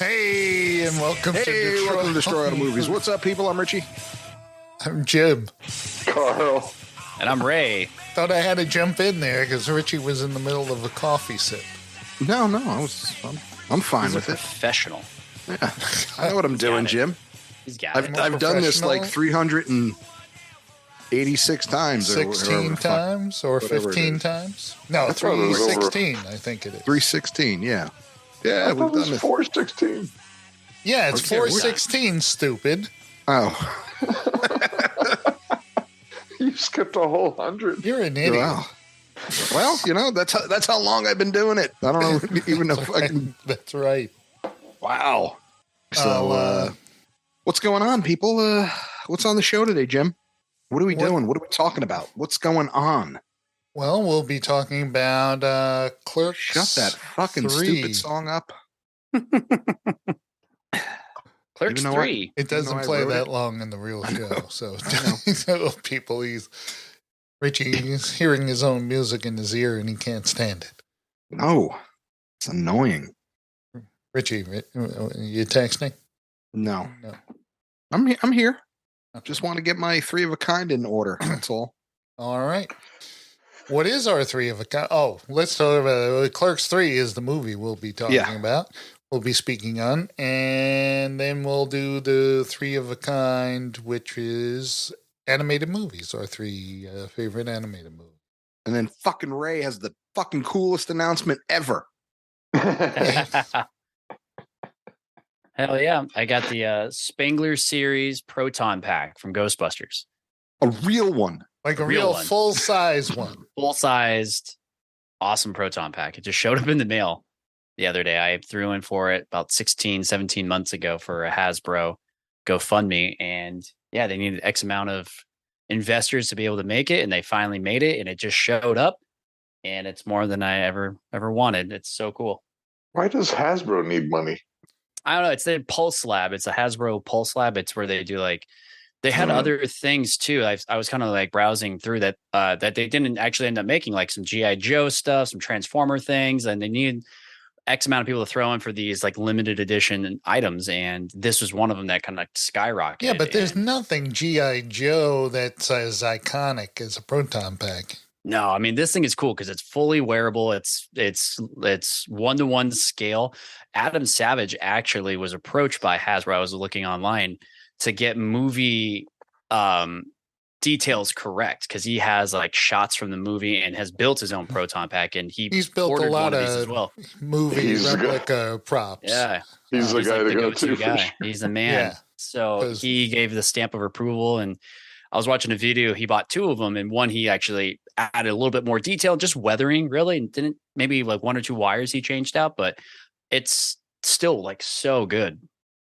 Hey, and welcome to Detroit. Welcome to Destroy Auto Movies. What's up, people? I'm Richie. I'm Jim. Carl. And I'm Ray. Thought I had to jump in there because Richie was in the middle of a coffee sip. No, I'm fine He's with a it. professional. Yeah, I know what I'm doing, Jim. He's got it. I've done this like 386 times. 16 times or whatever it 15 is. times? No, I thought it was 316, I think it is. 316, yeah. I Yeah, thought we've it done was this. 416. Yeah, it's Okay, 416, stupid. Oh, You skipped a whole 100. You're an idiot. wow. Well, that's how long I've been doing it. I don't even know if I can. That's right. Wow. So, what's going on, people? What's on the show today, Jim? What are we doing? What are we talking about? What's going on? Well, we'll be talking about Clerks. Shut that fucking 3. stupid song up. Clerks Even though 3. It doesn't I play wrote that it. long in the real show, so know. Richie is hearing his own music in his ear and he can't stand it. No, it's annoying. Richie, you texting? No, No. I'm here. Okay. Just want to get my 3 of a kind in order. That's all. All right. What is our 3 of a kind? Oh, let's talk about it. Clerks 3 is the movie we'll be talking about. We'll be speaking on, and then we'll do the 3 of a kind, which is animated movies, our 3 favorite animated movies. And then fucking Ray has the fucking coolest announcement ever. Hell yeah. I got the Spangler series Proton Pack from Ghostbusters. A real one. Like a Real real one. full-size one. Full-sized, awesome Proton Pack. It just showed up in the mail the other day. I threw in for it about 16, 17 months ago for a Hasbro GoFundMe. And yeah, they needed X amount of investors to be able to make it. And they finally made it. And it just showed up. And it's more than I ever wanted. It's so cool. Why does Hasbro need money? I don't know. It's the Pulse Lab. It's a Hasbro Pulse Lab. It's where they do they had other things too. I was kind of like browsing through that that they didn't actually end up making, like some G.I. Joe stuff, some Transformer things, and they needed X amount of people to throw in for these like limited edition items. And this was one of them that kind of skyrocketed. Yeah, but there's And nothing G.I. Joe that's as iconic as a Proton Pack. no, I mean, this thing is cool because it's fully wearable. It's 1-to-1 scale. Adam Savage actually was approached by Hasbro. I was looking online to get movie details correct because he has like shots from the movie and has built his own Proton Pack, and He's built a ordered lot one of these of as well. movie He's the guy. replica props. Yeah, He's the guy like to go go-to to. For guy. sure. He's the man. Yeah, So 'cause- he gave the stamp of approval, and I was watching a video. He bought 2 of them, and one he actually added a little bit more detail, just weathering really, and didn't maybe like 1 or 2 wires he changed out, but it's still like so good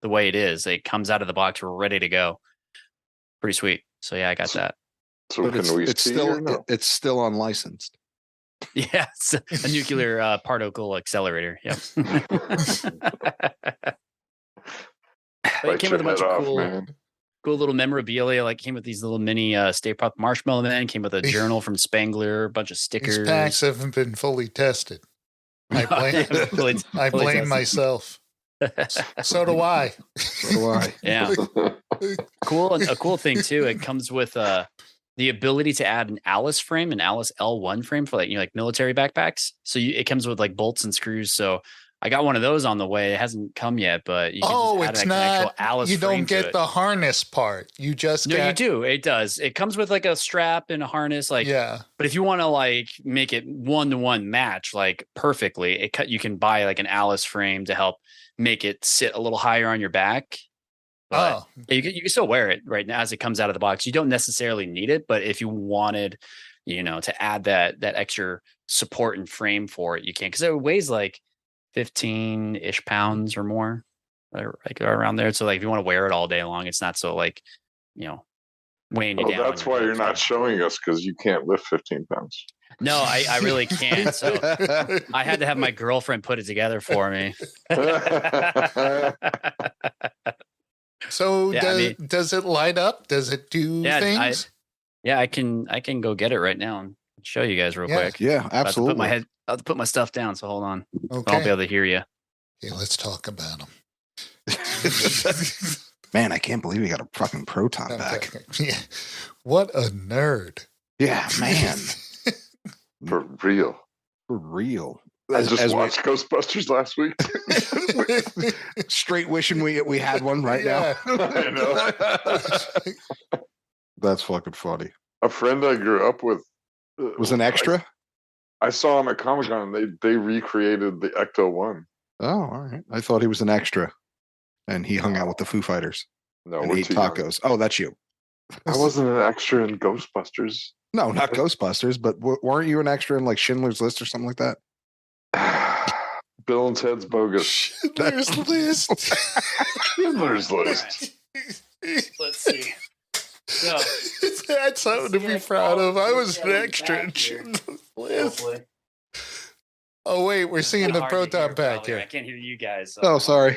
the way it is. It comes out of the box ready to go. Pretty sweet. So yeah, I got that. So But can we it's see still or no? it's still unlicensed. Yeah, it's a nuclear particle accelerator. Yep. But it Bite came your with a bunch head of off, cool man. little memorabilia. Like came with these little mini Stay Puft Marshmallow Man. Came with a journal from Spangler, a bunch of stickers. These packs haven't been fully tested. I blame, I blame myself. So do I. So do I. Yeah, cool. And a cool thing too. It comes with the ability to add an Alice frame, an Alice L1 frame for like military backpacks. So it comes with like bolts and screws. So I got one of those on the way. It hasn't come yet, but you can just add It's an actual not. Alice You frame don't to get it. the harness part. You just No, get. you do. It does. It comes with like a strap and a harness. Like, Yeah. but if you want to like make it 1-to-1 match like perfectly, you can buy like an Alice frame to help make it sit a little higher on your back. But Oh, you can still wear it right now as it comes out of the box. You don't necessarily need it, but if you wanted, to add that extra support and frame for it, you can, because it weighs like 15-ish pounds or more, like around there. So like if you want to wear it all day long, it's not so like, weighing you Oh, down. that's why you're not showing us, because you can't lift 15 pounds. No, I really can't. So I had to have my girlfriend put it together for me. so Yeah, does it light up? Does it do things? I can go get it right now and show you guys real quick. Yeah, absolutely. I'll have to put my stuff down, so hold on. I Okay. won't be able to hear you. Okay, let's talk about them. Man, I can't believe he got a fucking proton pack. Yeah. What a nerd. Yeah, man. For real. For real. I just watched Ghostbusters last week. Straight wishing we had one right now. I know. That's fucking funny. A friend I grew up with was an extra. I saw him at Comic-Con. They recreated the Ecto one. Oh, all right. I thought he was an extra, and he hung out with the Foo Fighters. No, and ate tacos. Young. Oh, that's you. I wasn't an extra in Ghostbusters. No, not Ghostbusters, but weren't you an extra in like Schindler's List or something like that? Bill and Ted's Bogus. Schindler's List. Schindler's List. Let's see. So, that's something to be proud of. I was an extra in Schindler's List. Oh, wait, we're seeing the proton pack here. I can't hear you guys. So. Oh, sorry.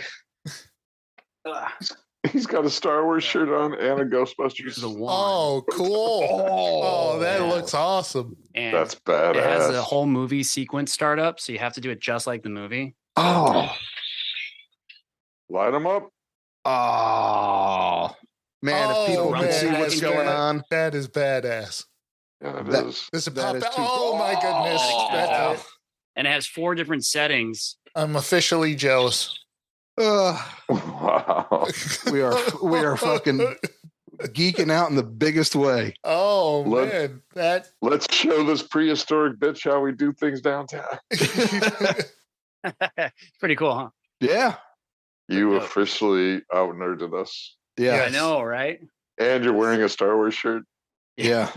He's got a Star Wars shirt on and a Ghostbusters. Oh, cool. Oh, that looks awesome. And that's badass. It has a whole movie sequence startup, so you have to do it just like the movie. Oh. Light them up. Oh. Man, if people can see what's going on. That is badass. Yeah, that is. This is pop out. Oh, my goodness. That's and it has 4 different settings. I'm officially jealous. Wow. We are fucking geeking out in the biggest way. Oh, man. Let's show this prehistoric bitch how we do things downtown. Pretty cool, huh? Yeah. You officially out-nerded us. Yeah. I know, right? And you're wearing a Star Wars shirt. Yeah.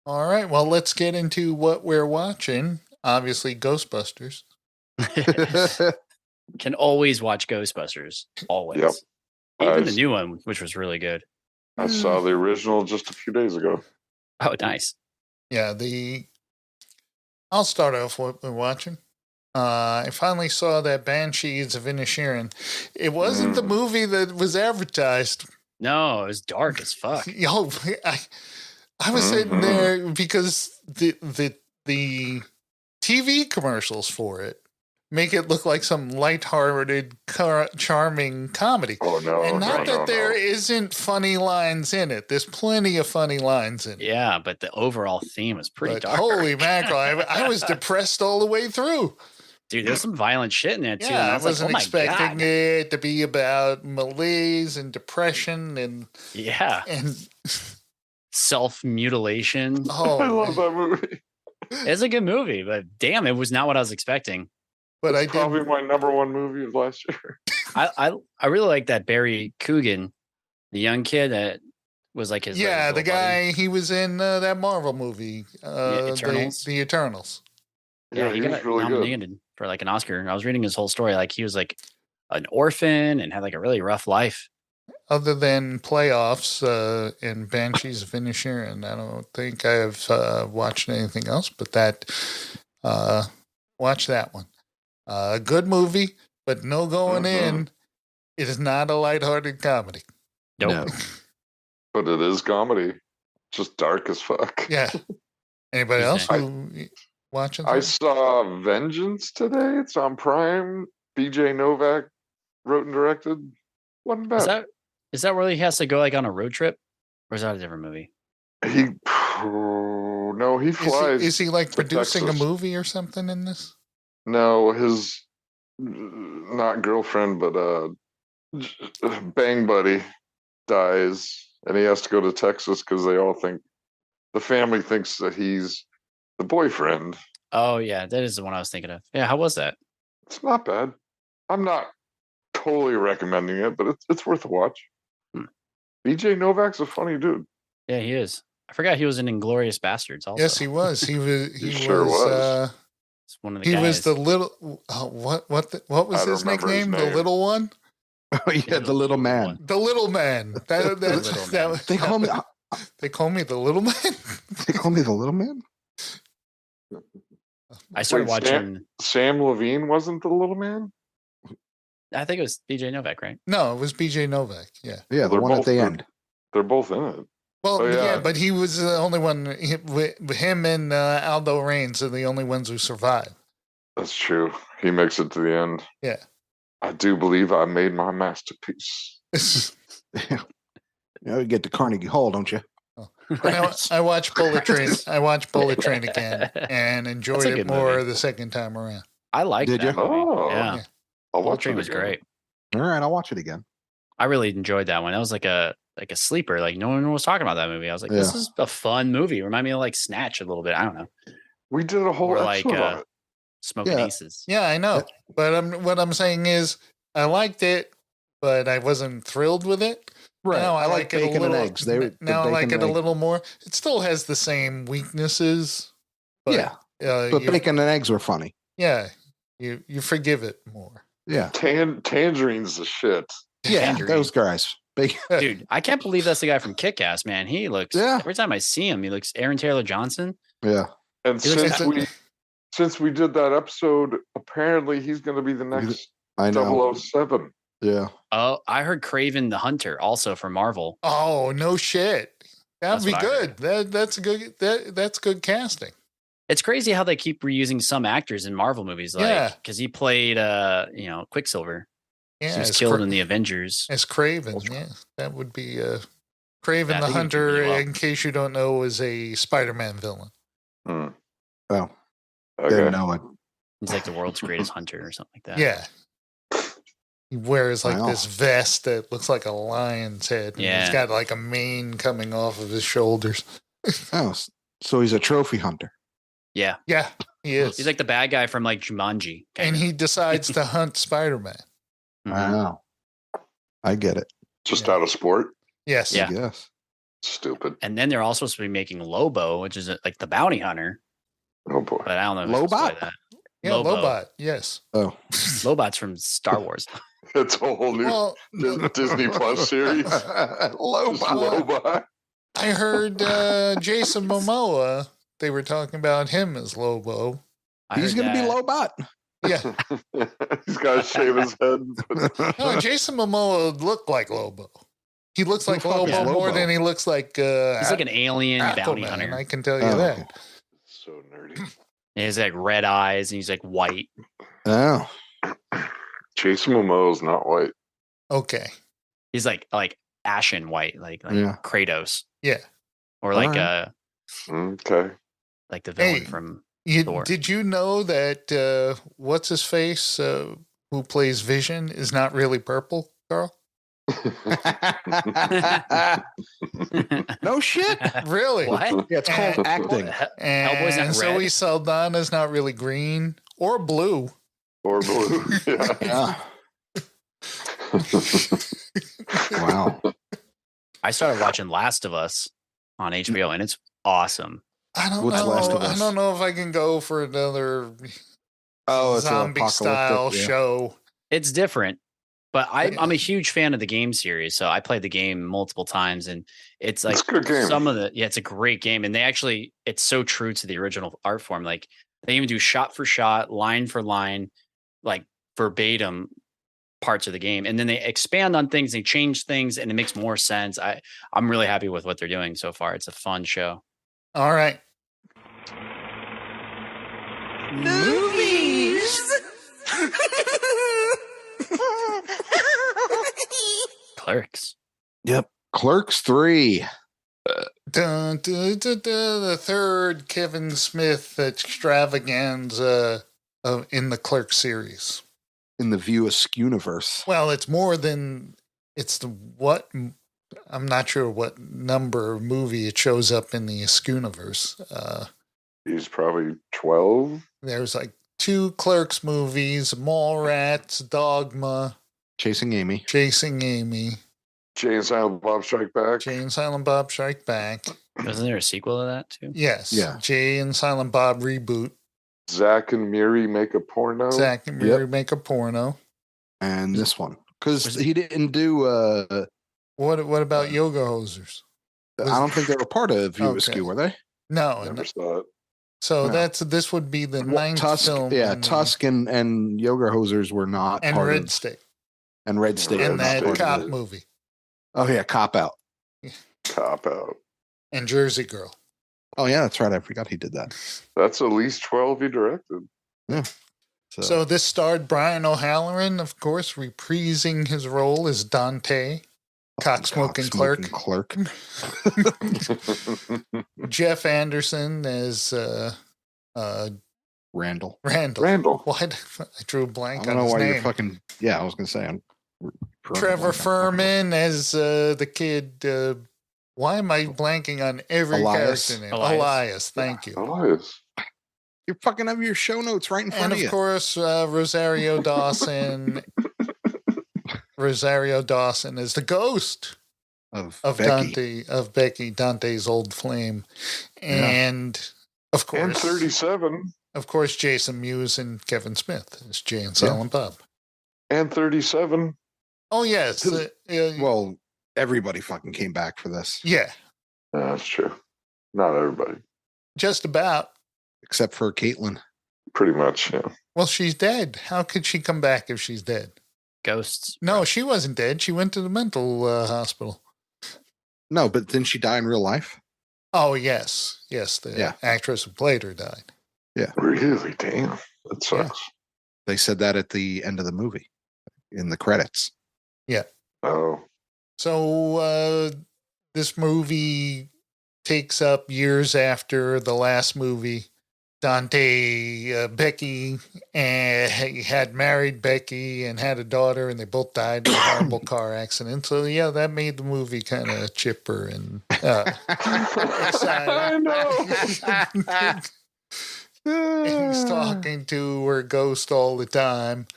All right. Well, let's get into what we're watching. Obviously, Ghostbusters. Can always watch Ghostbusters. Always. Yep. Even the new one, which was really good. I saw the original just a few days ago. Oh, nice. Yeah, I'll start off what we're watching. I finally saw that Banshees of Inisherin. It wasn't the movie that was advertised. No, it was dark as fuck. Yo, I was sitting there because the TV commercials for it make it look like some lighthearted, charming comedy. Oh, no. And not that there isn't funny lines in it. There's plenty of funny lines in it. Yeah, but the overall theme is pretty dark. Holy mackerel. I was depressed all the way through. Dude, there's some violent shit in there, too. Yeah, I wasn't expecting it to be about malaise and depression and... Yeah. And... self-mutilation. Oh, I love that movie. It's a good movie, but damn, it was not what I was expecting. But it's probably my number one movie of last year. I really like that Barry Coogan, the young kid that was like his the guy he was in that Marvel movie, Eternals. The Eternals. Yeah, he got really nominated for like an Oscar. I was reading his whole story. Like he was like an orphan and had like a really rough life. Other than Playoffs and Banshees of Inisherin, I don't think I've watched anything else. But watch that one. Good movie, but no going in. It is not a lighthearted comedy. Nope. No. But it is comedy. Just dark as fuck. Yeah. Anybody else watching? I saw Vengeance today. It's on Prime. BJ Novak wrote and directed. Wasn't bad. Is that where he has to go like on a road trip? Or is that a different movie? He flies. Is he like producing Texas. A movie or something in this? No, his not girlfriend, but bang buddy dies, and he has to go to Texas because the family thinks that he's the boyfriend. Oh yeah, that is the one I was thinking of. Yeah, how was that? It's not bad. I'm not totally recommending it, but it's worth a watch. BJ Novak's a funny dude. Yeah, he is. I forgot he was in Inglourious Bastards also. Yes, he was. He was. He sure was. One of the he guys. was the little. What was his nickname? The little one. Oh yeah, the little man. The little man. They call me. They call me the little man. They call me the little man. I started watching. Sam Levine wasn't the little man. I think it was BJ Novak, right? No, it was BJ Novak. Yeah. Yeah, the one at the end. They're both in it. Well, yeah, but he was the only one. Him and Aldo Raines are the only ones who survive. That's true. He makes it to the end. Yeah. I do believe I made my masterpiece. You get to Carnegie Hall, don't you? I watched Bullet Train. I watched Bullet Train again and enjoyed it more the second time around. I liked Did that you? movie. Oh, Yeah. Bullet Train was great. All right, I'll watch it again. I really enjoyed that one. That was like a sleeper. Like no one was talking about that movie. I was like, this is a fun movie. Remind me of like Snatch a little bit. I don't know. We did a whole episode on it. Smoking Aces. Yeah, I know. But what I'm saying is, I liked it, but I wasn't thrilled with it. Right. Now I like bacon and eggs. Now I like it a little more. It still has the same weaknesses. But, but bacon and eggs were funny. Yeah. You forgive it more. Yeah. Tangerine's the shit. Yeah, those guys. Dude, I can't believe that's the guy from Kick-Ass, man. He looks, every time I see him, he looks Aaron Taylor Johnson. Yeah. And since we did that episode, apparently he's going to be the next 007. Yeah. Oh, I heard Kraven the Hunter also from Marvel. Oh, no shit. That'd be good. That's good casting. It's crazy how they keep reusing some actors in Marvel movies, because he played Quicksilver. Yeah, he was killed in the Avengers as Kraven. Yeah, that would be Kraven the Hunter. Really in case you don't know, is a Spider-Man villain. Oh, didn't know it. He's like the world's greatest hunter or something like that. Yeah, he wears this vest that looks like a lion's head. And he's got like a mane coming off of his shoulders. Oh, so he's a trophy hunter. Yeah, he is. He's like the bad guy from like Jumanji, and he decides to hunt Spider-Man. Wow, I get it. Just out of sport. Yes. Yeah. Yes. Stupid. And then they're all supposed to be making Lobo, which is like the bounty hunter. Oh boy! But I don't know. Lobot. Yeah, Lobot. Yes. Oh, Lobot's from Star Wars. It's a whole new Disney Plus series. Lobot. I heard Jason Momoa. They were talking about him as Lobo. He's going to be Lobot. Yeah. He's got to shave his head. No, Jason Momoa looked like Lobo. He looks like Lobo more than he looks like. He's like an alien bounty hunter. I can tell you that. So nerdy. He has like red eyes and he's like white. Oh. Jason Momoa's not white. Okay. He's like ashen white, like Kratos. Yeah. Or like okay. Like the villain from Thor. Did you know that what's his face who plays Vision is not really purple, Carl? No shit. Really? What? Yeah, it's called acting. Hellboy's not red. Zoe Saldana's not really green or blue. Or blue. Yeah. Wow. I started watching Last of Us on HBO and it's awesome. I don't know. I don't know if I can go for another zombie style show. It's different. But I'm a huge fan of the game series, so I played the game multiple times, and it's like a good game. It's a great game, and it's so true to the original art form. Like they even do shot for shot, line for line, like verbatim parts of the game, and then they expand on things, they change things, and it makes more sense. I'm really happy with what they're doing so far. It's a fun show. All right. Movies. Clerks. Yep. Clerks 3. The third Kevin Smith extravaganza in the Clerks series. In the View Askew-universe. Well, it's more than I'm not sure what number movie it shows up in the Askew-universe. He's probably 12. There's like 2 Clerks movies, Mallrats, Dogma. Chasing Amy. Jay and Silent Bob Strike Back. Jay and Silent Bob Strike Back. Wasn't there a sequel to that too? Yes. Yeah. Jay and Silent Bob reboot. Zack and Miri make a porno. Zack and Miri make a porno. And this one. Because he didn't do... What about Yoga Hosers? I don't think they were part of View Askew, were they? No. Never saw it. So this would be the ninth film. Yeah, Tusk and Yoga Hosers were not and part Red of... State. And Red State. And that cop movie. Oh, yeah, Cop Out. Cop Out. And Jersey Girl. Oh, yeah, that's right. I forgot he did that. That's at least 12 he directed. Yeah. So this starred Brian O'Halloran, of course, reprising his role as Dante, cock-smoking clerk. Jeff Anderson as Randall. Why I drew a blank on his name. I don't know why you're fucking... Yeah, I was going to say. Trevor Furman as the kid... why am I blanking on every character name? Elias, thank you. Elias. You fucking have your show notes right in front of you. And of course, Rosario Dawson. Rosario Dawson is the ghost of Becky. Dante's old flame. And of course... And 37. Of course, Jason Mewes and Kevin Smith as Jay and Silent Bob. And 37. Oh, yes. Well, everybody fucking came back for this. Yeah. That's true. Not everybody. Just about. Except for Caitlin. Pretty much, yeah. Well, she's dead. How could she come back if she's dead? Ghosts. No, she wasn't dead. She went to the mental hospital. No, but didn't she die in real life? Oh, yes. Yes, the actress who played her died. Yeah. Really? Damn. That sucks. Yeah. They said that at the end of the movie, in the credits. Yeah. Oh. So this movie takes up years after the last movie. Becky had married Becky and had a daughter, and they both died in a horrible car accident. So, yeah, that made the movie kind of chipper and exciting. I know. He's talking to her ghost all the time.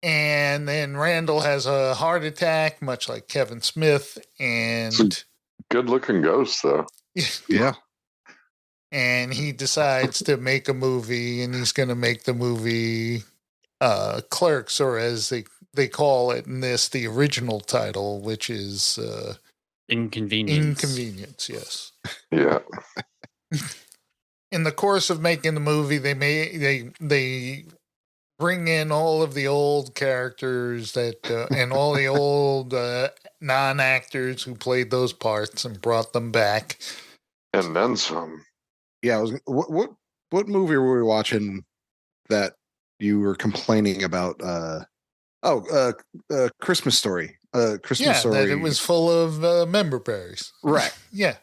And then Randall has a heart attack, much like Kevin Smith. And good-looking ghost, though. Yeah. And he decides to make a movie, and he's going to make the movie Clerks, or as they call it in this, the original title, which is Inconvenience. Inconvenience, yes. Yeah. In the course of making the movie, they bring in all of the old characters and all the old non-actors who played those parts and brought them back. And then some. Yeah, what movie were we watching that you were complaining about? Christmas Story. Christmas Story. That it was full of member berries. Right. Yeah.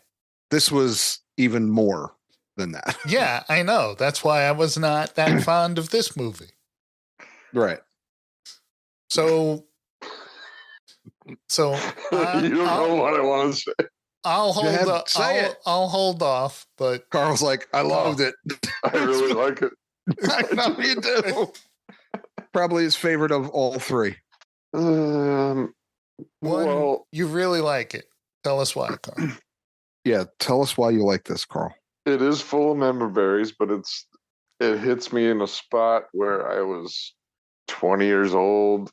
This was even more than that. Yeah, I know. That's why I was not that fond of this movie. Right. So you don't know what I want to say. I'll hold off, but Carl's like, I loved it. I really like it. I know you do. Probably his favorite of all three. You really like it. Tell us why, Carl. Yeah, tell us why you like this, Carl. It is full of member berries, but it hits me in a spot where I was 20 years old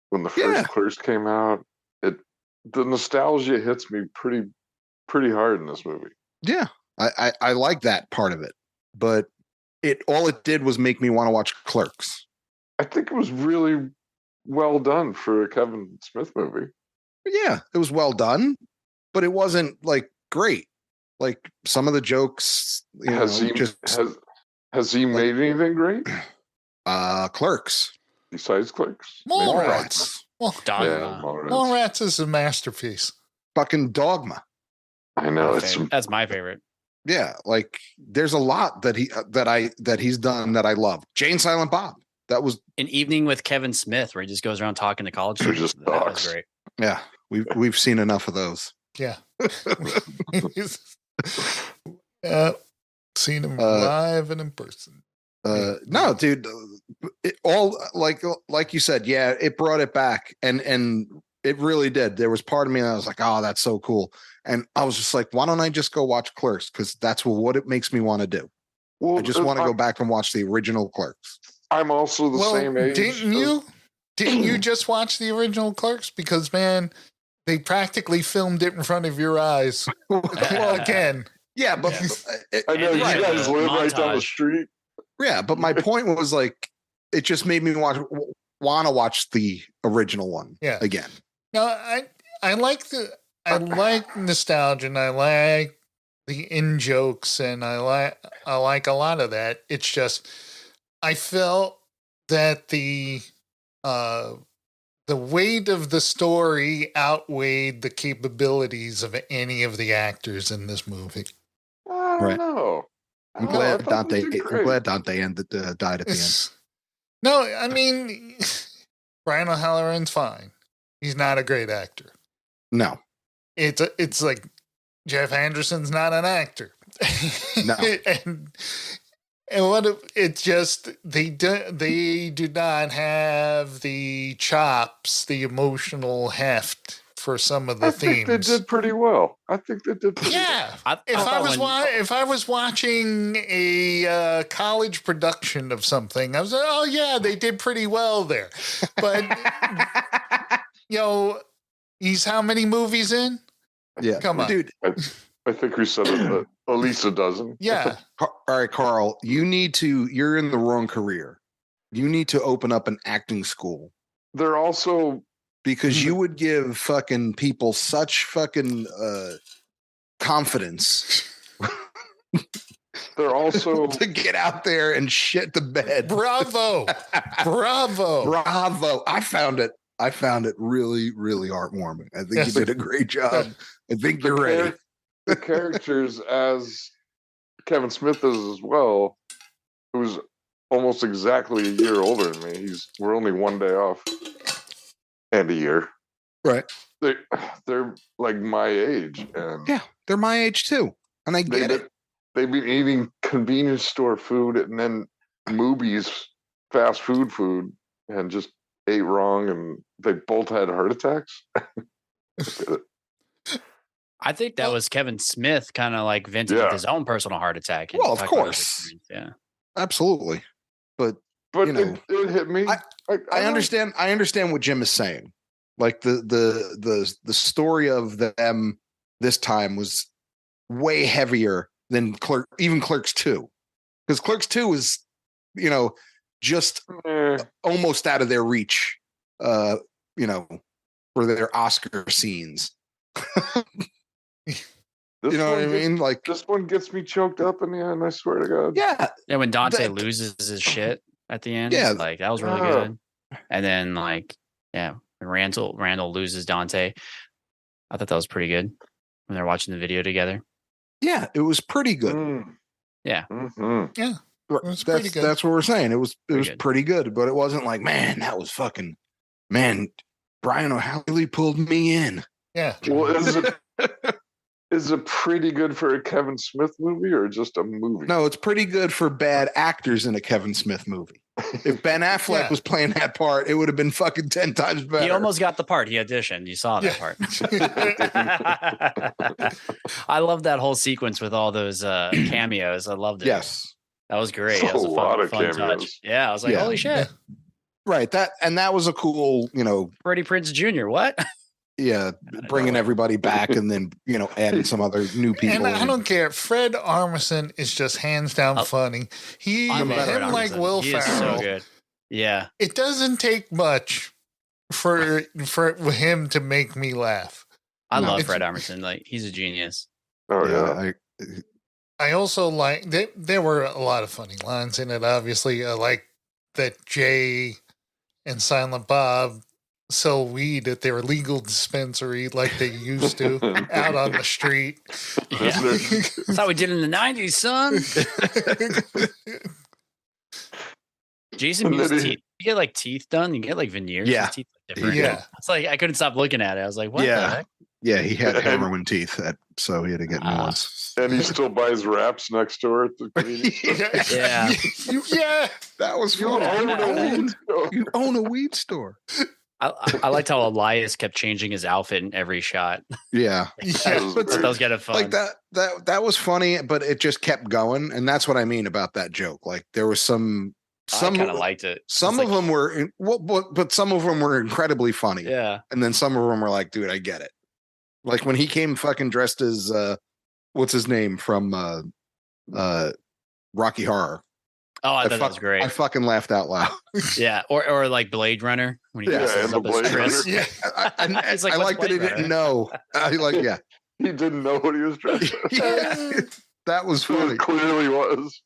when the first Clerks came out. The nostalgia hits me pretty hard in this movie. Yeah, I like that part of it, but all it did was make me want to watch Clerks. I think it was really well done for a Kevin Smith movie. Yeah, it was well done, but it wasn't like great. Like some of the jokes, has he made anything great? Clerks. Besides Clerks, Mallrats. Mallrats is a masterpiece. Fucking Dogma. I know that's my favorite. Yeah, like there's a lot that he's done that I love. Jay and Silent Bob. That was An Evening with Kevin Smith, where he just goes around talking to college students. That was great. Yeah, we've seen enough of those. Yeah. Seen him live and in person. No, dude. All like you said, yeah, it brought it back, and it really did. There was part of me that was like, "Oh, that's so cool," and I was just like, "Why don't I just go watch Clerks?" Because that's what it makes me want to do. Well, I just want to go back and watch the original Clerks. I'm also the same age. Didn't you just watch the original Clerks? Because man, they practically filmed it in front of your eyes again. Yeah, but I know you guys live right down the street. Yeah, but my point was like, it just made me want to watch the original one again. No, I like nostalgia, and I like the in jokes, and I like a lot of that. It's just I felt that the weight of the story outweighed the capabilities of any of the actors in this movie. I don't know. I'm glad Dante. I'm glad Dante died at the end. No, I mean, Brian O'Halloran's fine. He's not a great actor. No, it's like Jeff Anderson's not an actor. No, and what it's just they do not have the chops, the emotional heft for some of the themes. They did pretty well. I think they did pretty well. If I was watching a college production of something, I was like, oh yeah, they did pretty well there. But he's how many movies in? Yeah, come on, dude. I think we said it at least a dozen. Yeah. All right, Carl, you're in the wrong career. You need to open up an acting school. They're also because you would give fucking people such fucking confidence. They're also to get out there and shit the bed. Bravo. I found it really, really heartwarming. I think you did a great job. I think you're ready. The characters, as Kevin Smith is as well, who's almost exactly a year older than me. We're only one day off, and a year. Right. They're like my age, and yeah, they're my age too, and I get it. They've been eating convenience store food and then movies, fast food, and just ate wrong, and they both had heart attacks. I think that was Kevin Smith kind of like venting with his own personal heart attack. Well, of course. Yeah. Absolutely. But it hit me. I understand. I understand what Jim is saying. Like the story of them this time was way heavier than Clerks 2. Because Clerks 2 is, just almost out of their reach, for their Oscar scenes. What I mean? Like this one gets me choked up in the end. I swear to God. Yeah. Yeah. When Dante loses his shit at the end, like that was really good. And then when Randall loses Dante, I thought that was pretty good when they're watching the video together. Yeah, it was pretty good. Yeah. Mm-hmm. Yeah. That's what we're saying. It was pretty good, but it wasn't like, man, that was fucking, man, Brian O'Halloran pulled me in. Yeah. Well, is it pretty good for a Kevin Smith movie or just a movie? No, it's pretty good for bad actors in a Kevin Smith movie. If Ben Affleck was playing that part, it would have been fucking 10 times better. He almost got the part. He auditioned. You saw that part. I love that whole sequence with all those cameos. I loved it. Yes. That was great. That was a fun touch. Yeah, I was like, holy shit. Right. That was a cool, Freddie Prinze Jr. What? Yeah, bringing everybody back and then, adding some other new people. And I don't care. Fred Armisen is just hands down funny. Him like Will Ferrell. So good. Yeah. It doesn't take much for him to make me laugh. I love Fred Armisen. Like, he's a genius. Oh, yeah. I also like there were a lot of funny lines in it, obviously. I like that Jay and Silent Bob sell weed at their legal dispensary like they used to out on the street. Yeah. That's how we did in the 90s, son. Jason Mewes' teeth. You get like teeth done, you get like veneers. Yeah. His teeth look different. Yeah. It's like I couldn't stop looking at it. I was like, what the heck? Yeah, he had heroin teeth, so he had to get new ones. And he still buys wraps next door at the convenience. Yeah. Yeah. That was fun. You own a weed store. I liked how Elias kept changing his outfit in every shot. Yeah. That was kind of fun. Like that was funny, but it just kept going. And that's what I mean about that joke. Like there was some I kind of liked it. Some of them were, but some of them were incredibly funny. Yeah. And then some of them were like, dude, I get it. Like when he came fucking dressed as, what's his name from Rocky Horror. Oh, I thought that was great. I fucking laughed out loud. Yeah, or like Blade Runner when he dresses up as Chris. Yeah, I like that he didn't know. He didn't know what he was dressed as. That was funny. It clearly was.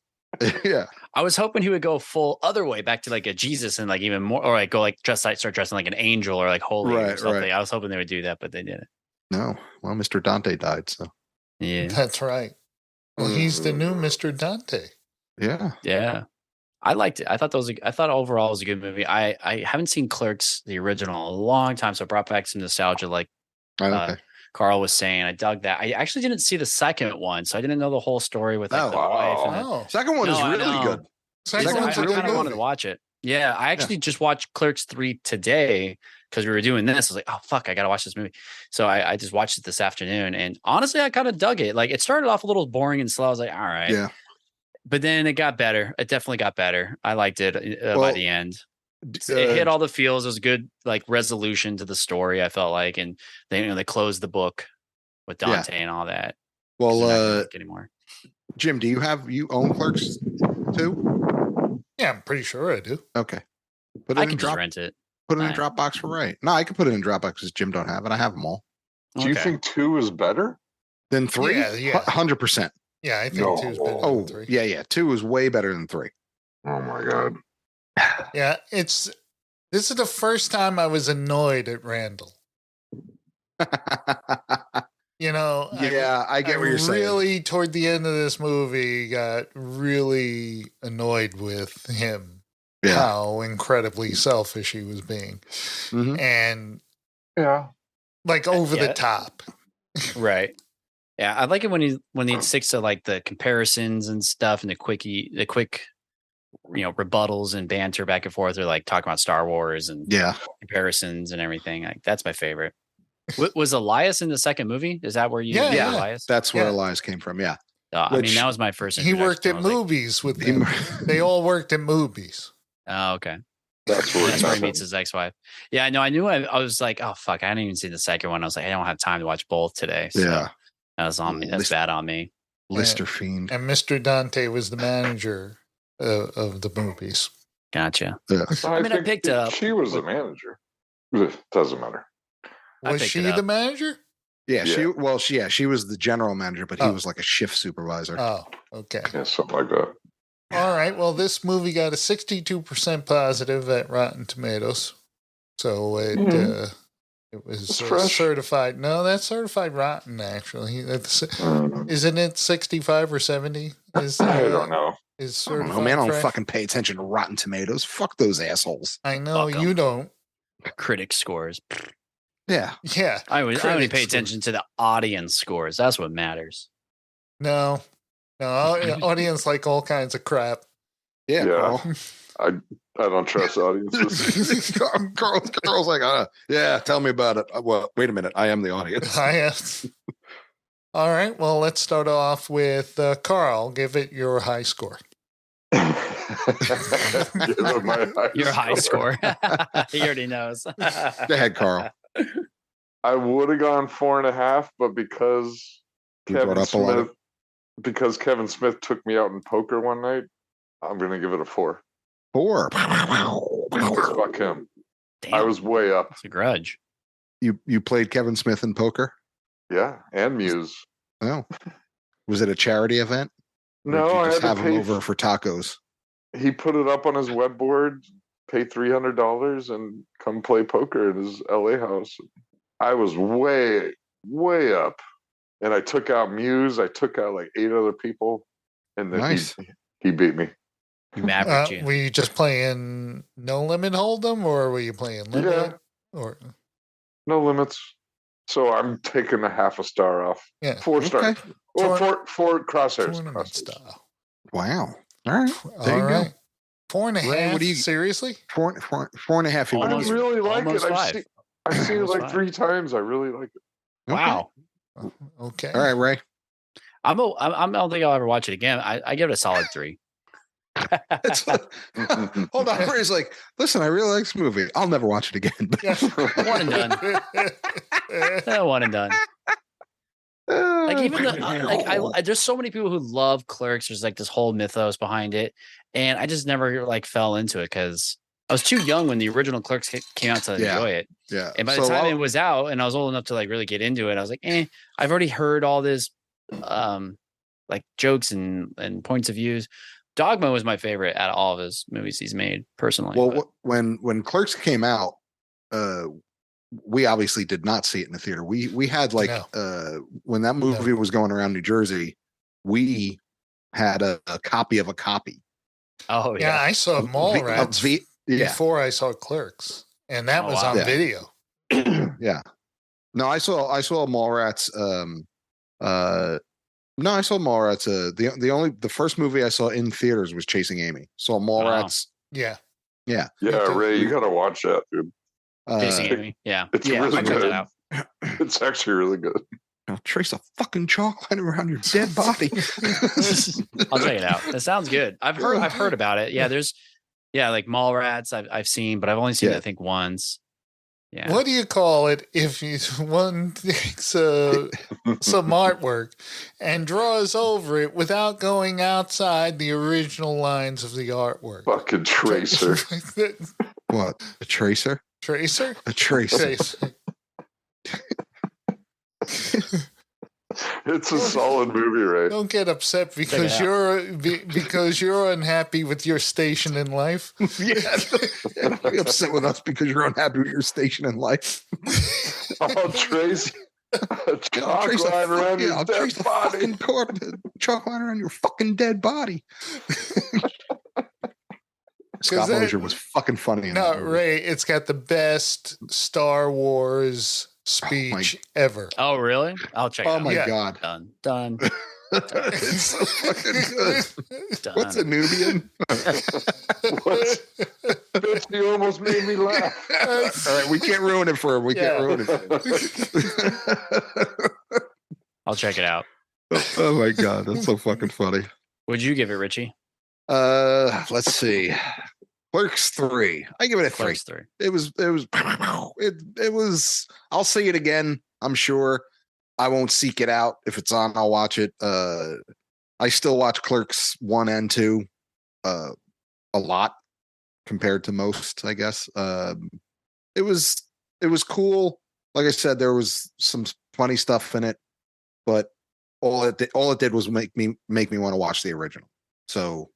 Yeah, I was hoping he would go full other way back to like a Jesus and like even more, or like go like start dressing like an angel or like holy or something. Right. I was hoping they would do that, but they didn't. No. Well, Mr. Dante died, so yeah, that's right. Well, he's the new Mr. Dante. Yeah. Yeah. I liked it. I thought overall it was a good movie. I haven't seen Clerks, the original, in a long time, so it brought back some nostalgia. Like Carl was saying, I dug that. I actually didn't see the second one, so I didn't know the whole story with like the wife. And second one is really good. Second one's I kind of wanted to watch it. Yeah, I actually just watched Clerks 3 today because we were doing this. I was like, oh fuck, I gotta watch this movie. So I just watched it this afternoon, and honestly, I kind of dug it. Like it started off a little boring and slow. I was like, all right, yeah. But then it got better. It definitely got better. I liked it by the end. It hit all the feels. It was good, like resolution to the story. I felt like, and they closed the book with Dante and all that. Well, anymore. Jim, do you own Clerks too? Yeah, I'm pretty sure I do. Okay, I can just rent it. Put it in Dropbox for Ray. No, I can put it in Dropbox because Jim don't have it. I have them all. Do you think 2 is better than 3? Yeah, 100%. Yeah, I think 2 is better than 3. Yeah. 2 is way better than 3. Oh my god. Yeah, this is the first time I was annoyed at Randall. You know, I get what you're saying. Really, toward the end of this movie, got really annoyed with him. Yeah. How incredibly selfish he was being, and like over the top. Right. Yeah, I like it when he sticks to like the comparisons and stuff, and the quick rebuttals and banter back and forth, or like talking about Star Wars and comparisons and everything. Like that's my favorite. Was Elias in the second movie? Is that where you? Yeah, Elias. That's where Elias came from. Yeah. I mean, that was my first. He worked at movies with them. They all worked at movies. Oh, okay. That's where he meets his ex-wife. Yeah, no, I knew. I was like, oh fuck, I hadn't even seen the second one. I was like, I don't have time to watch both today. So that was on me. That's bad on me. Lister fiend. And Mr. Dante was the manager of the movies. Gotcha. Yeah. I mean, I picked up. She was the manager. Doesn't matter. Was she the manager? Yeah, she was the general manager, but he was like a shift supervisor. Oh, okay. Yeah, something like that. All right. Well, this movie got a 62% positive at Rotten Tomatoes. So it was certified. No, that's certified rotten, actually. Isn't it 65 or 70? I don't know. Is I don't know, man. I don't fucking pay attention to Rotten Tomatoes. Fuck those assholes. I know you don't. Critic scores. Yeah. Yeah. I only pay attention to the audience scores. That's what matters. No, audience like all kinds of crap. Yeah. I don't trust audiences. Carl's like, tell me about it. Well, wait a minute. I am the audience. I am. All right. Well, let's start off with Carl. Give it your high score. Your high score. He already knows. Go ahead, Carl. I would have gone 4.5, but because Kevin Smith took me out in poker one night, I'm going to give it a 4. 4. Fuck him. Damn. I was way up. It's a grudge. You played Kevin Smith in poker? Yeah, and Muse. Oh. Was it a charity event? No, I had to have him over for tacos. He put it up on his web board, pay $300 and come play poker in his LA house. I was way, way up. And I took out Muse. I took out like 8 other people. And then he beat me. Were you just playing no limit hold'em, or were you playing limit? Yeah. Or no limits. So I'm taking a half a star off. Yeah. 4 stars. Or 4 crosshairs. Wow. All right. There you go. 4.5. What do you seriously? 4.5. I really like it. I've seen it like 3 times. I really like it. Wow. Okay. All right, Ray. I don't think I'll ever watch it again. I give it a solid 3. Hold on. Ray's like, listen, I really like this movie. I'll never watch it again. One and done. One and done. Like even there's so many people who love Clerks. There's like this whole mythos behind it, and I just never like fell into it because I was too young when the original Clerks came out to enjoy it. Yeah. And by the time it was out, and I was old enough to like really get into it, I was like, I've already heard all this, like jokes and points of views. Dogma was my favorite out of all of his movies he's made personally. Well, when Clerks came out, we obviously did not see it in the theater. We had when that movie was going around New Jersey, we had a copy of a copy. Oh yeah, I saw Mallrats before I saw Clerks, and that was on video. Yeah, no, I saw Mallrats. No, I saw Mallrats. The first movie I saw in theaters was Chasing Amy. Saw Mallrats. Wow. Yeah. Ray, you gotta watch that, dude. Chasing Amy. Yeah, it's really good. It's actually really good. I'll trace a fucking chalk line around your dead body. I'll check it out. That sounds good. I've heard about it. Yeah, there's like Mallrats I've seen, but I've only seen it I think once. Yeah. What do you call it if one takes some artwork and draws over it without going outside the original lines of the artwork? Fucking tracer. What? A tracer? Tracer? A tracer. It's a solid movie, right? Don't get upset because you're unhappy with your station in life. Don't be upset with us because you're unhappy with your station in life. I'll trace a chalk line around your dead body. Chalk line around your fucking dead body. Scott Mosier was fucking funny. No, Ray, it's got the best Star Wars speech ever. Oh, really? I'll check it out. Oh, my God. Done. It's so fucking good. Done. What's a Nubian? Bitch, you almost made me laugh. All right, we can't ruin it for him. We can't ruin it for him. I'll check it out. Oh, my God. That's so fucking funny. Would you give it, Richie? Let's see. Clerks 3. I give it a 3. Clerks 3. It was I'll see it again, I'm sure. I won't seek it out. If it's on, I'll watch it. I still watch Clerks 1 and 2 a lot compared to most, I guess. It was cool. Like I said, there was some funny stuff in it, but all it did was make me want to watch the original. So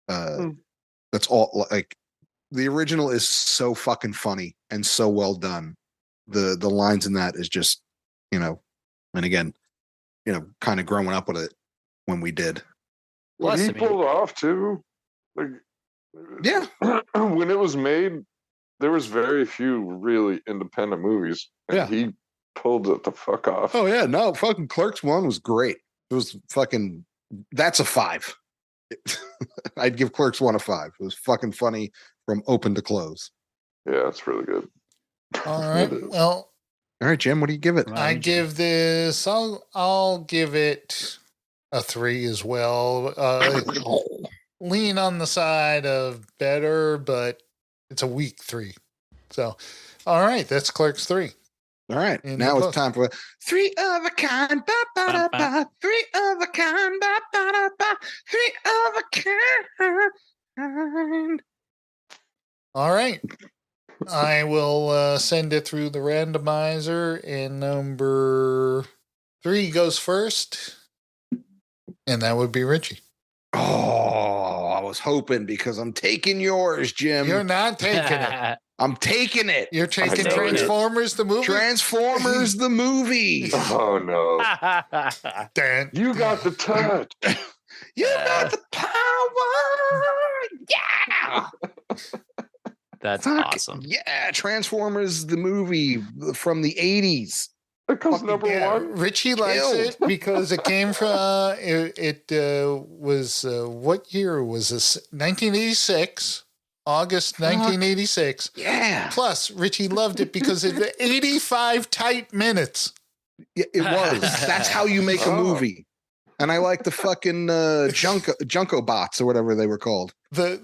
that's all. Like, the original is so fucking funny and so well done. The lines in that is just, and again, kind of growing up with it when we did. Well, he pulled off too. Like, yeah. When it was made, there was very few really independent movies. And he pulled it the fuck off. Oh yeah, no, fucking Clerks 1 was great. It was fucking. That's a 5. I'd give Clerks 1 a 5. It was fucking funny from open to close. Yeah, it's really good. All right. Well, all right, Jim, what do you give it? I give this. I'll give it a 3 as well. Lean on the side of better, but it's a weak 3. So, all right, that's Clerks 3. All right, now it's time for 3 of a kind, ba ba ba. 3 of a kind, ba ba ba. 3 of a kind. All right, I will send it through the randomizer, and number 3 goes first, and that would be Richie. Oh, I was hoping, because I'm taking yours, Jim. You're not taking it. I'm taking it. You're taking Transformers the movie? Transformers the movie. Oh, no. Dan. You got the touch. You got the power. Yeah. That's awesome. Yeah, Transformers the movie from the 80s. It comes number 1. Richie likes it because it came from, it was, what year was this? 1986. August 1986. Yeah. Plus, Richie loved it because it's 85 tight minutes. Yeah, it was. That's how you make a movie. And I like the fucking Junko bots or whatever they were called. The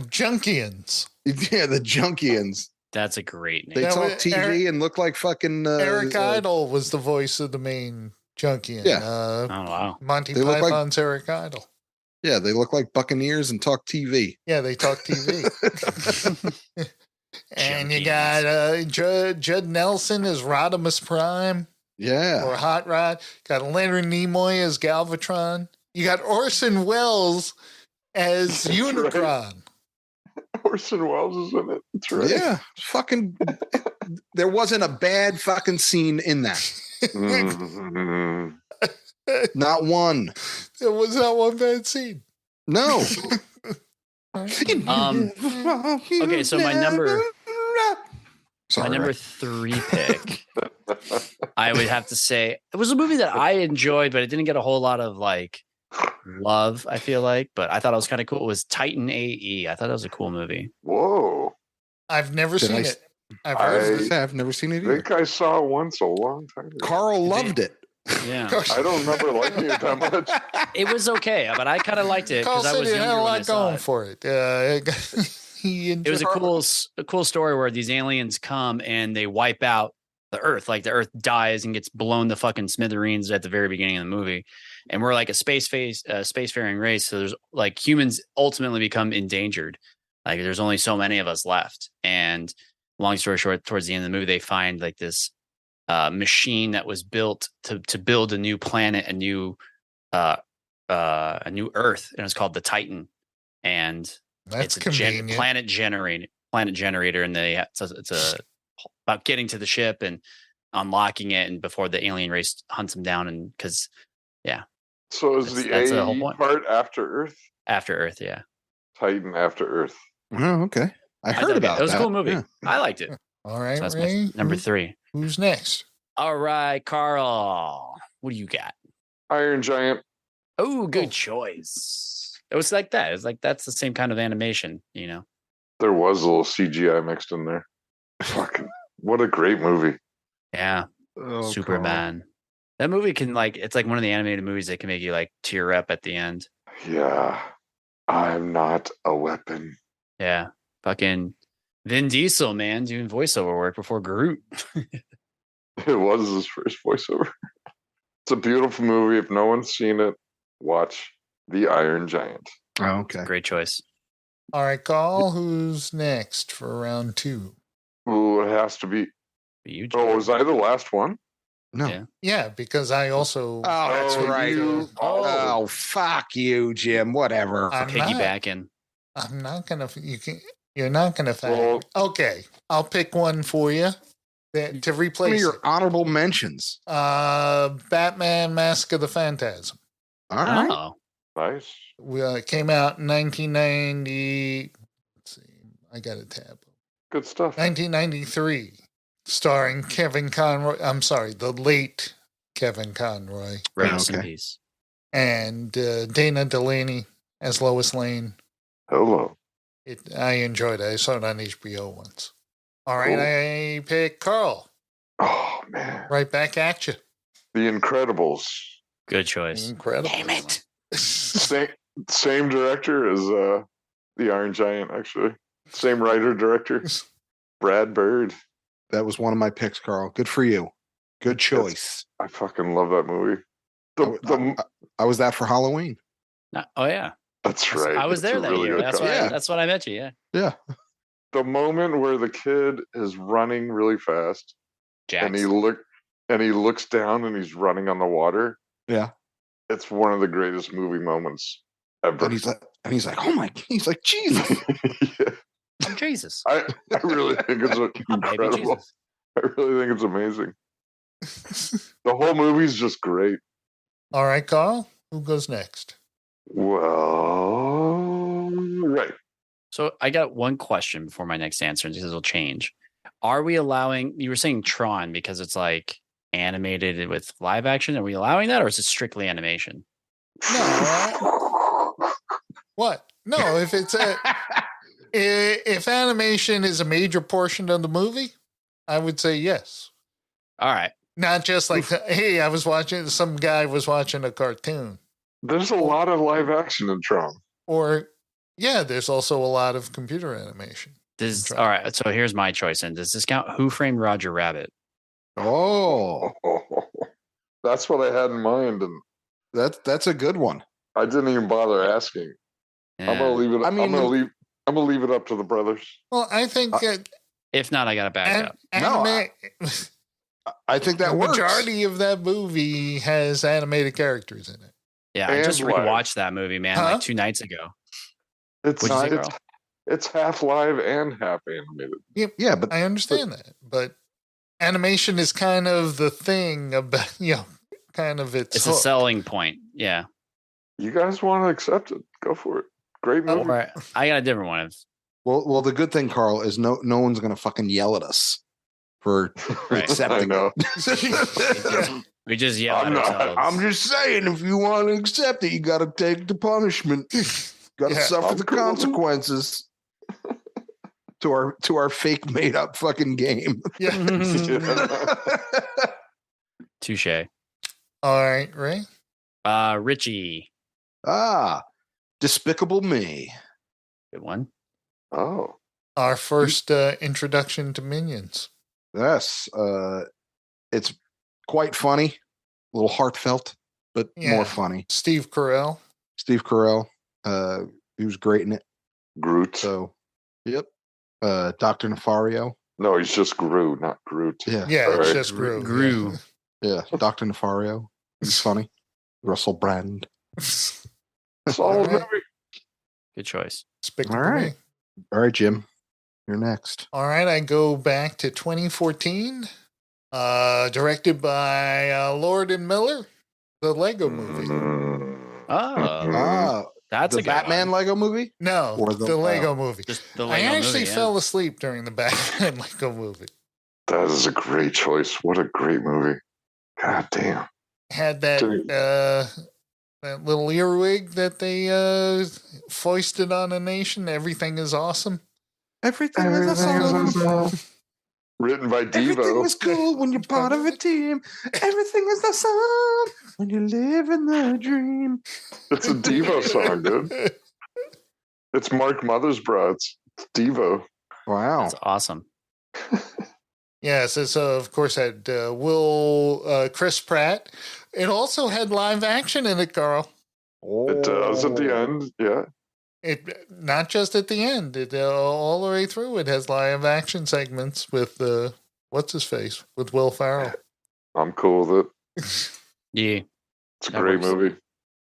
Junkians. Yeah, the Junkians. That's a great name. They talk TV and look like fucking Eric Idle was the voice of the main Junkian. Yeah. Oh wow. Monty Python's Eric Idle. Yeah, they look like Buccaneers and talk TV. Yeah, they talk TV. And you got Judd Nelson as Rodimus Prime. Yeah. Or Hot Rod. Got Leonard Nimoy as Galvatron. You got Orson Welles as That's Unicron. right. Orson Welles is in it. That's right. Yeah, fucking. There wasn't a bad fucking scene in that. Mhm. Not one. It was not one bad scene. No. Okay, so my number Sorry, my number Rick. 3 pick, I would have to say it was a movie that I enjoyed, but it didn't get a whole lot of like love, I feel like, but I thought it was kind of cool. It was Titan AE. I thought it was a cool movie. Whoa. I've never Did seen I- it. I've heard I've never seen it I either. think I saw it once a long time ago. Carl loved it. Yeah. I don't remember liking it that much. It was okay, but I kind of liked it Carl because I said was he had a younger when I lot saw going it. for it. He It was a cool story where these aliens come and they wipe out the Earth. Like the Earth dies and gets blown to fucking smithereens at the very beginning of the movie. And we're like a spacefaring race. So there's like humans ultimately become endangered. Like there's only so many of us left. And long story short, towards the end of the movie, they find like this machine that was built to build a new planet, a new Earth, and it's called the Titan. And That's it's a convenient. planet generator, and it's about getting to the ship and unlocking it, and before the alien race hunts them down, and because So is That's the whole AE point. part after Earth? after Earth, yeah, Titan after Earth. Oh, okay. I heard dug about that. it. It was a cool movie. Yeah. I liked it. All right, So that's Ray. my number 3. Who's next? All right, Carl, what do you got? Iron Giant. Oh, good choice. It was like that. It's like that's the same kind of animation, you know. There was a little CGI mixed in there. Fucking, what a great movie. Yeah, Oh, Superman. That movie can it's like one of the animated movies that can make you like tear up at the end. Yeah. I'm not a weapon. Yeah, fucking Vin Diesel, man, doing voiceover work before Groot. It was his first voiceover. It's a beautiful movie. If no one's seen it, watch The Iron Giant. Oh, okay. Great choice. All right, Carl. Who's next for round 2? Ooh, it has to be. You, Oh, was I the last one? No. Yeah. Yeah, because I also. Oh, that's Oh, right. you- Oh, fuck you, Jim. Whatever. I'm not, piggybacking? I'm not gonna. You're not gonna. Well- Okay, I'll pick one for you to Some of replace your honorable mentions. Batman: Mask of the Phantasm. All right. Oh, Nice. It came out in 1990. Let's see, I got a tab. Good stuff. 1993, starring Kevin Conroy. I'm sorry, the late Kevin Conroy rest in okay. peace. and Dana Delaney as Lois Lane. Hello. I enjoyed it. I saw it on HBO once. All right, Cool. I pick Carl. Oh, man. Right back at you. The Incredibles. Good choice. Incredible. Damn it. Same director as The Iron Giant, actually. Same writer, director. Brad Bird. That was one of my picks, Carl. Good for you. Good choice. I fucking love that movie. I was that for Halloween. Oh yeah, That's right. I was It's there a that really year. good That's cover. why. Yeah. That's what I met you. Yeah, Yeah. The moment where the kid is running really fast and Jax. he looks down and he's running on the water. Yeah. It's one of the greatest movie moments ever. And he's like, oh my, he's like, Jesus. Yeah. Oh, Jesus. I really think it's Oh, baby incredible. Jesus. I really think it's amazing. The whole movie's just great. All right, Carl. Who goes next? Well, right. So I got one question before my next answer, and this will change. Are we allowing? You were saying Tron because it's like animated with live action. Are we allowing that, or is it strictly animation? No. What? No, if it's if animation is a major portion of the movie, I would say yes. All right. Not just like, hey, some guy was watching a cartoon. There's a lot of live action in Tron. Or, yeah, there's also a lot of computer animation. All right. So here's my choice. And does this count? Who Framed Roger Rabbit? Oh, That's what I had in mind, and that's a good one. I didn't even bother asking. Yeah. I'm gonna leave it. I mean- I'm gonna leave it up to the brothers. Well, I think If not, I got to back up. I think that the works. majority of that movie has animated characters in it. Yeah, I And just live. rewatched that movie, man, Huh? like 2 nights ago. It's What'd you say, it's Carl? it's half live and half animated. Yeah, but I understand that, but animation is kind of the thing about kind of its It's a hook. selling point. Yeah. You guys want to accept it? Go for it. Great movie. Or I got a different one. well, the good thing, Carl, is no one's gonna fucking yell at us for Right. accepting I know. it. We just yell at ourselves. I'm just saying, if you want to accept it, you got to take the punishment. Got to Yeah, suffer I'm the cool. consequences to our fake made up fucking game. Yeah. Touche. All right, Ray. Richie. Despicable Me. Good one. Oh, Our first introduction to Minions. Yes, it's quite funny, a little heartfelt, but more funny. Steve Carell. Steve Carell, he was great in it. Groot. So, yep. Dr. Nefario. No, he's just Groot, not Groot. Yeah, Yeah, it's Sorry. just Gru. Gru. yeah. Dr. Nefario. He's funny. Russell Brand. Solid All right. movie. Good choice. Despicable All right. Me. All right, Jim. You're next. All right, I go back to 2014. Directed by Lord and Miller, the Lego movie. Oh, that's the a good Batman one. Lego movie? No, Or the Lego movie. Just the I Lego actually movie, yeah. fell asleep during the Batman Lego movie. That is a great choice. What a great movie. God damn. Had that that little earwig that they foisted on a nation. Everything is awesome. Everything is awesome. Written by Everything Devo. is cool when you're part of a team. Everything is awesome when you live in the dream. It's a Devo song, dude. It's Mark Mothersbaugh. It's Devo. Wow. That's awesome. Yes, so of course had Chris Pratt. It also had live action in it, Carl. It does at the end. Yeah. It not just at the end. It all the way through. It has live action segments with what's his face with Will Ferrell. I'm cool with it. Yeah. It's a That great works. movie.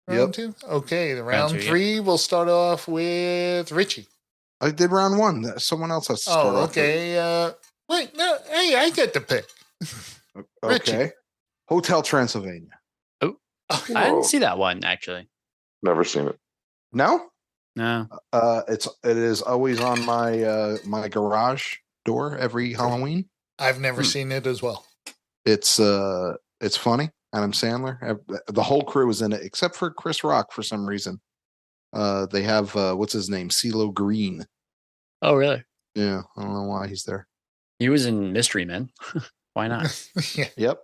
Round two. Okay, the round two, yeah. three. We'll start off with Richie. I did round one. Someone else has to start Oh, off with. okay. Wait, no. Hey, I get the pick. Richie. Okay. Hotel Transylvania. Oh, I didn't see that one, actually. Never seen it. No? No. It is always on my my garage door every Halloween. I've never seen it as well. It's funny. Adam Sandler. The whole crew is in it except for Chris Rock for some reason. They have what's his name? CeeLo Green. Oh, really? Yeah, I don't know why he's there. He was in Mystery Men. Why not? Yeah. Yep.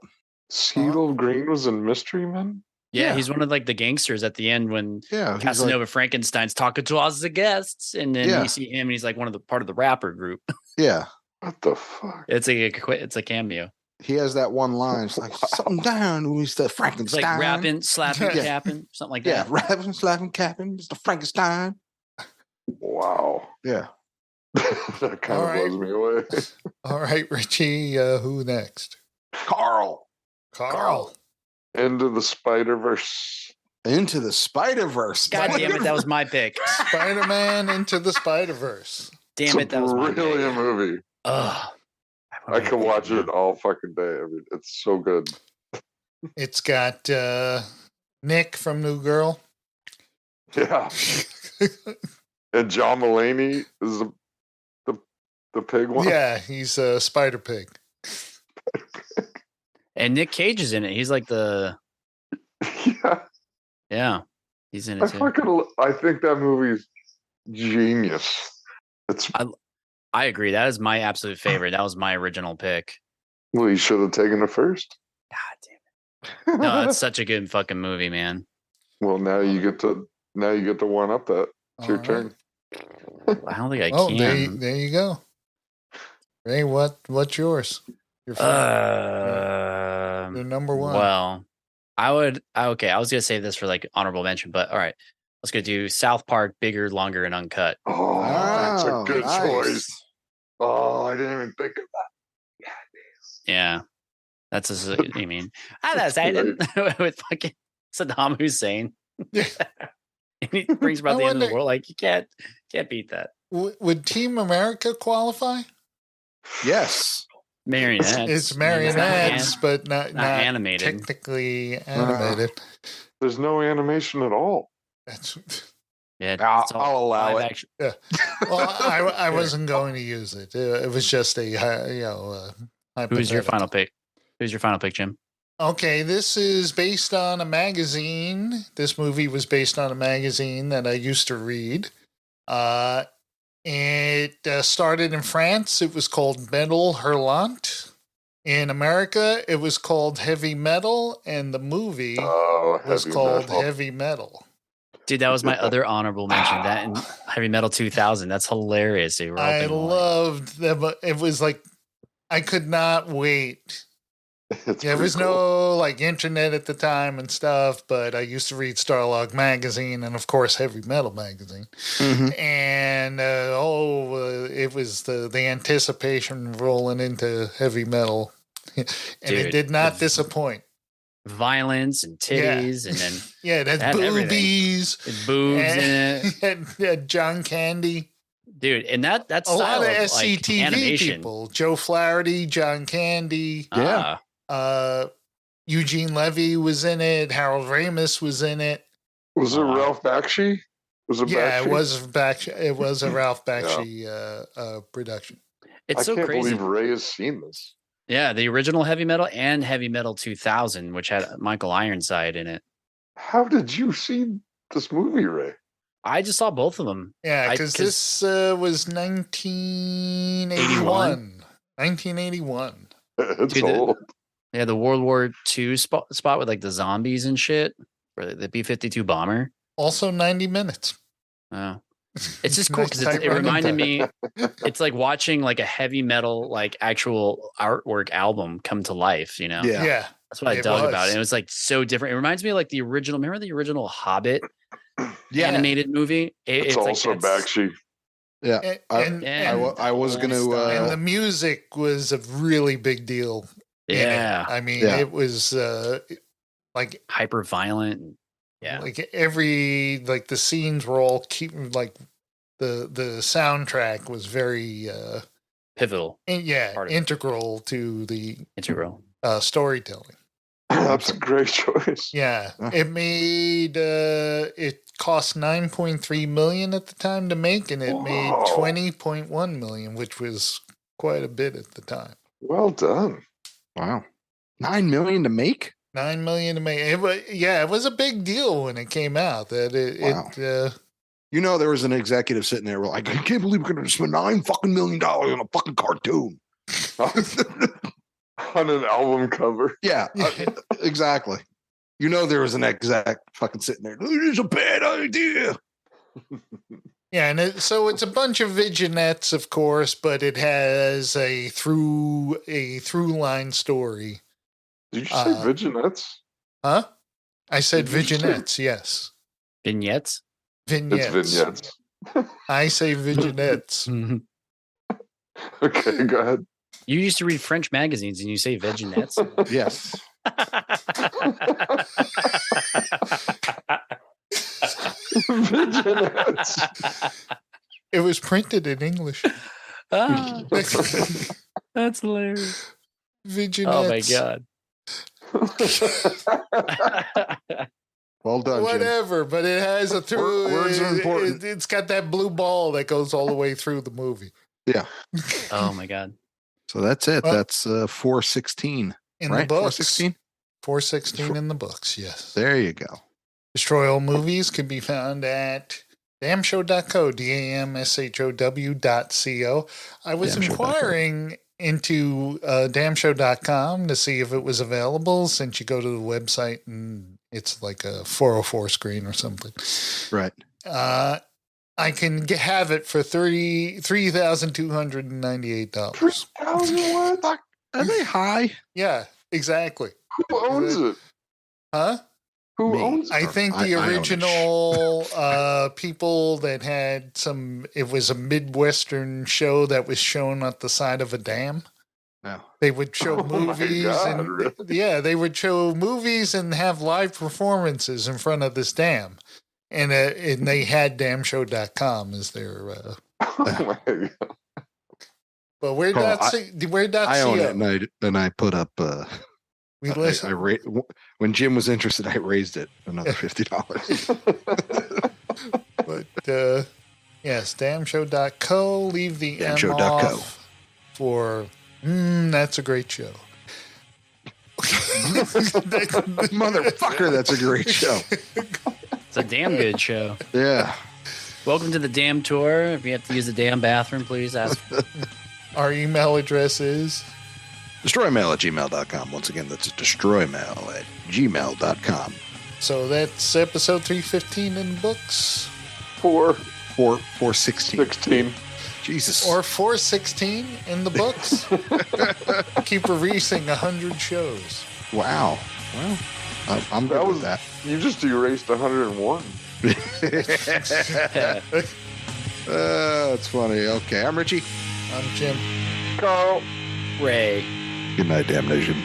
CeeLo Green was in Mystery Men? Yeah, Yeah. he's one of like the gangsters at the end when Yeah. He's Casanova Frankenstein's talking to us as the guests, and then Yeah. you see him, and he's like one of the part of the rapper group. yeah. What the fuck? It's a cameo. He has that one line. It's like something down, Mr. It's Frankenstein. like rapping, slapping, Yeah. capping, something like Yeah, that. rapping, slapping, capping, Mr. Frankenstein. Wow. Yeah. That kind All of right. blows me away. All right, Richie. Who next? Carl. Carl. Into the Spider-Verse. Into the Spider-Verse. God damn it, that was my pick. Spider-Man Into the Spider-Verse. Damn it, that was my really a pick. movie. Ugh. I could watch it all fucking day. I mean, it's so good. It's got Nick from New Girl. Yeah. And John Mulaney is the pig one. Yeah, he's a Spider Pig. And Nick Cage is in it. He's like Yeah. He's in it too. I think that movie's genius. It's I agree. That is my absolute favorite. That was my original pick. well, you should have taken it first. God damn it. No, that's such a good fucking movie, man. Well, now you get to one up that. It's your All turn. I don't think I Oh, can. there you go. Ray, what's yours? Your your number one. Well, I was gonna save this for like honorable mention, but all right, let's go do South Park, Bigger, Longer, and Uncut. Oh, that's a good nice. choice. Oh, I didn't even think of that. Yeah, that's I mean, I know, with fucking Saddam Hussein. Yeah. and he brings about I the end of the wonder- world. Like you can't beat that. Would Team America qualify? Yes. Marionettes. It's I mean, marionettes, but not animated. technically animated. There's no animation at all. That's Yeah, I'll allow it. Action. yeah. Well, I wasn't going to use it. It was just a Who's your hypothetical. final pick? Who's your final pick, Jim? Okay, this is based on a magazine. This movie was based on a magazine that I used to read. It started in France. It was called Metal Hurlant. In America, it was called Heavy Metal, and the movie was called Heavy Metal. Dude, that was my other honorable mention. That and Heavy Metal 2000. That's hilarious. I loved them. It was like I could not wait. There was no like internet at the time and stuff, but I used to read Starlog magazine and of course Heavy Metal magazine. Mhm. And it was the anticipation rolling into Heavy Metal, and Dude, it did not disappoint. Violence and titties, and then Yeah, it had had everything. boobies, it boobs in it, and John Candy. dude. And that A style lot of like, SCTV animation. people: Joe Flaherty, John Candy. Yeah. Eugene Levy was in it. Harold Ramis was in it. Was it Ralph Bakshi? Was it Yeah, Bakshi? it was a Ralph Bakshi production. It's I so can't crazy. believe Ray has seen this. Yeah, the original Heavy Metal and Heavy Metal 2000, which had Michael Ironside in it. How did you see this movie, Ray? I just saw both of them. Yeah, because this was 1981. 1981. It's Dude, old. Yeah, the World War II spot with like the zombies and shit, or the B-52 bomber. Also 90 minutes. Oh. It's just cool because Nice it tight running reminded time. me. It's like watching like a heavy metal like actual artwork album come to life. You know, Yeah. that's what I It dug was. about it. It was like so different. It reminds me of like the original. Remember the original Hobbit Yeah. animated movie? It's like also Bakshi. Yeah. I was going and to. the music was a really big deal. in it. Yeah, I mean, Yeah. it was like hyper violent. Yeah, like the scenes were all like the soundtrack was very pivotal, part of it. integral to the integral. storytelling. That's a great choice. Yeah, Yeah. it made it cost $9.3 million at the time to make, and it made Whoa. $20.1 million, which was quite a bit at the time. Well done. Wow. $9 million to make? $9 million to make. It was a big deal when it came out. That Wow. There was an executive sitting there like, I can't believe we're going to spend $9 million on a fucking cartoon. On an album cover. Yeah, exactly. There was an exec fucking sitting there. This is a bad idea. Yeah, and so it's a bunch of vignettes, of course, but it has a through line story. Did you say vignettes? Huh? I said Did you say- vignettes. Yes, Vignettes. vignettes. It's vignettes. I say vignettes. You Okay, go ahead. used to read French magazines and you say vignettes. Yes. Vignettes. It was printed in English. Ah, that's hilarious. Vignettes. Oh my god. Well done, Jim. Whatever, but it has a through. Words are important. It's got that blue ball that goes all the way through the movie. Yeah. Oh my god. So that's it. Well, That's 416. In Right? the books. 416? 416 in the books, yes. There you go. Destroy All Movies can be found at damshow.co, damshow.co. I was Damshow.co. inquiring into damshow.com to see if it was available, since you go to the website and it's like a 404 screen or something. Right. I can have it for $3,298. What? Are they high? Yeah, exactly. Who owns it? Huh? Who Me. owns I it? think I the own it. original people that had it was a Midwestern show that was shown at the side of a dam. No. They would show Oh my movies God, and really? yeah, they would show movies and have live performances in front of this dam. And they had damnshow.com as their. Oh my God. But where'd I own it, and I put up. We listen. When Jim was interested, I raised it another $50. But yes, damnshow.co. Leave the M damnshow.co off for that's a great show. Motherfucker, that's a great show. It's a damn good show. Yeah. Welcome to the damn tour. If you have to use the damn bathroom, please ask. Our email address is destroymail@gmail.com. Once again, that's destroymail@gmail.com. So that's episode 315 in the books. 416. 16. Jesus. Or 416 in the books. Keep releasing 100 shows. Wow. Well, I'm good with that. You just erased 101. It's funny. Okay, I'm Richie. I'm Jim. Carl. Ray. Good night, damnation.